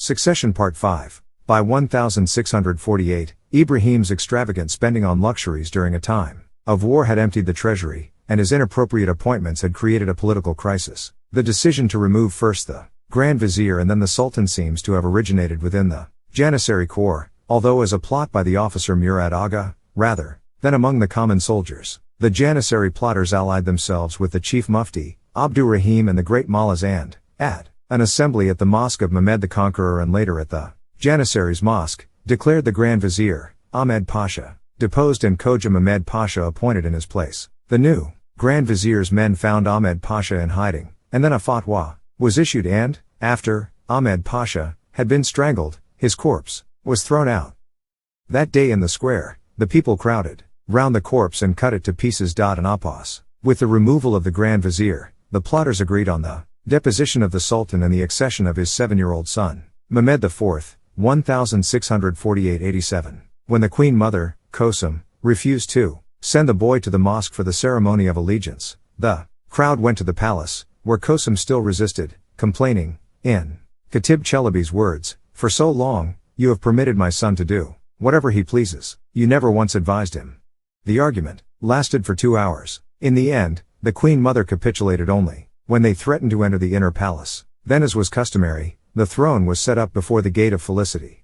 Succession Part 5. By 1648, Ibrahim's extravagant spending on luxuries during a time of war had emptied the treasury, and his inappropriate appointments had created a political crisis. The decision to remove first the Grand Vizier and then the Sultan seems to have originated within the Janissary Corps, although as a plot by the officer Murad Aga, rather than among the common soldiers. The Janissary plotters allied themselves with the chief mufti, Abdurrahim, and the great mullahs, and, at an assembly at the mosque of Mehmed the Conqueror and later at the Janissary's mosque, declared the Grand Vizier, Ahmed Pasha, deposed and Khoja Mehmed Pasha appointed in his place. The new Grand Vizier's men found Ahmed Pasha in hiding, and then a fatwa was issued and, after Ahmed Pasha had been strangled, his corpse was thrown out. That day in the square, the people crowded round the corpse and cut it to pieces. And Abbas. With the removal of the Grand Vizier, the plotters agreed on the deposition of the Sultan and the accession of his 7-year-old son, Mehmed IV, 1648-87. When the Queen Mother, Kosum, refused to send the boy to the mosque for the ceremony of allegiance, the crowd went to the palace, where Kosum still resisted, complaining, in Khatib Chalabi's words, "For so long, you have permitted my son to do whatever he pleases. You never once advised him." The argument lasted for 2 hours. In the end, the Queen Mother capitulated only when they threatened to enter the inner palace. Then, as was customary, the throne was set up before the Gate of Felicity.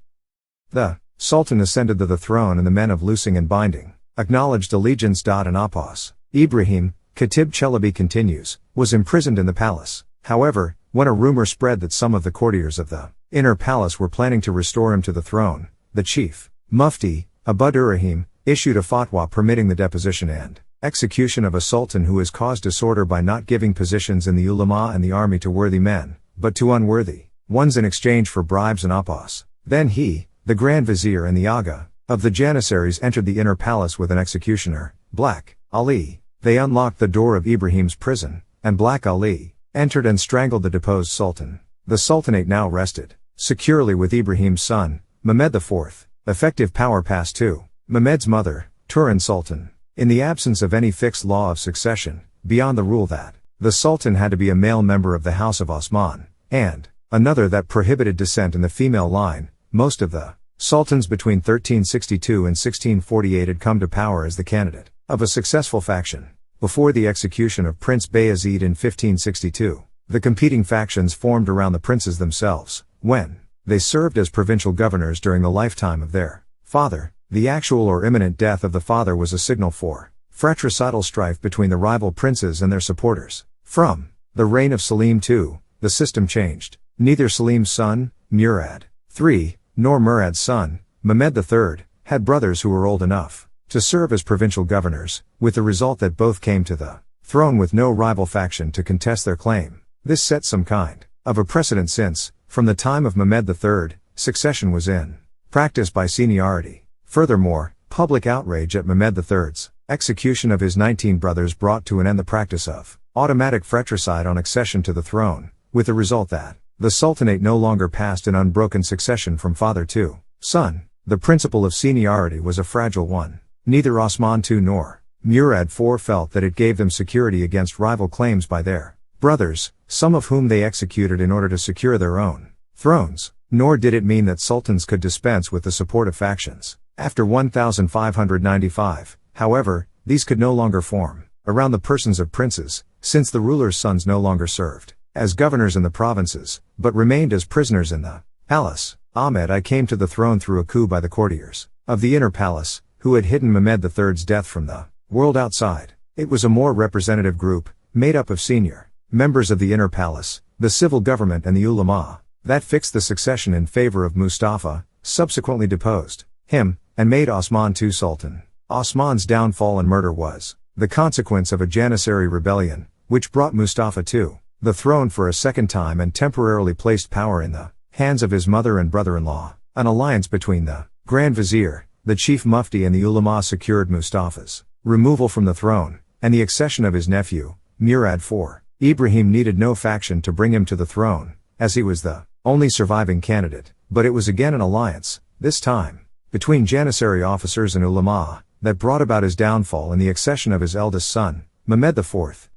The Sultan ascended to the throne, and the men of loosing and binding acknowledged allegiance. And Abbas, Ibrahim, Khatib Chalabi continues, was imprisoned in the palace. However, when a rumor spread that some of the courtiers of the inner palace were planning to restore him to the throne, the chief mufti, Abdurrahim, issued a fatwa permitting the deposition and execution of a sultan who has caused disorder by not giving positions in the ulama and the army to worthy men, but to unworthy ones in exchange for bribes and Abbas. Then he, the Grand Vizier, and the Aga of the Janissaries entered the inner palace with an executioner, Black Ali. They unlocked the door of Ibrahim's prison, and Black Ali entered and strangled the deposed sultan. The sultanate now rested securely with Ibrahim's son, Mehmed IV. Effective power passed to Mehmed's mother, Turan Sultan. In the absence of any fixed law of succession, beyond the rule that the sultan had to be a male member of the House of Osman, and another that prohibited descent in the female line, most of the sultans between 1362 and 1648 had come to power as the candidate of a successful faction. Before the execution of Prince Bayezid in 1562, the competing factions formed around the princes themselves, when they served as provincial governors during the lifetime of their father. The actual or imminent death of the father was a signal for fratricidal strife between the rival princes and their supporters. From the reign of Selim II, the system changed. Neither Selim's son, Murad III, nor Murad's son, Mehmed III, had brothers who were old enough to serve as provincial governors, with the result that both came to the throne with no rival faction to contest their claim. This set some kind of a precedent since, from the time of Mehmed III, succession was in practice by seniority. Furthermore, public outrage at Mehmed III's execution of his 19 brothers brought to an end the practice of automatic fratricide on accession to the throne, with the result that the sultanate no longer passed in unbroken succession from father to son. The principle of seniority was a fragile one. Neither Osman II nor Murad IV felt that it gave them security against rival claims by their brothers, some of whom they executed in order to secure their own thrones. Nor did it mean that sultans could dispense with the support of factions. After 1595, however, these could no longer form around the persons of princes, since the rulers' sons no longer served as governors in the provinces, but remained as prisoners in the palace. Ahmed I came to the throne through a coup by the courtiers of the inner palace, who had hidden Mehmed III's death from the world outside. It was a more representative group, made up of senior members of the inner palace, the civil government and the ulama, that fixed the succession in favor of Mustafa, subsequently deposed him, and made Osman II Sultan. Osman's downfall and murder was the consequence of a Janissary rebellion, which brought Mustafa to the throne for a second time and temporarily placed power in the hands of his mother and brother-in-law. An alliance between the Grand Vizier, the chief mufti and the ulama secured Mustafa's removal from the throne, and the accession of his nephew, Murad IV. Ibrahim needed no faction to bring him to the throne, as he was the only surviving candidate, but it was again an alliance, this time between Janissary officers and ulama, that brought about his downfall and the accession of his eldest son, Mehmed IV.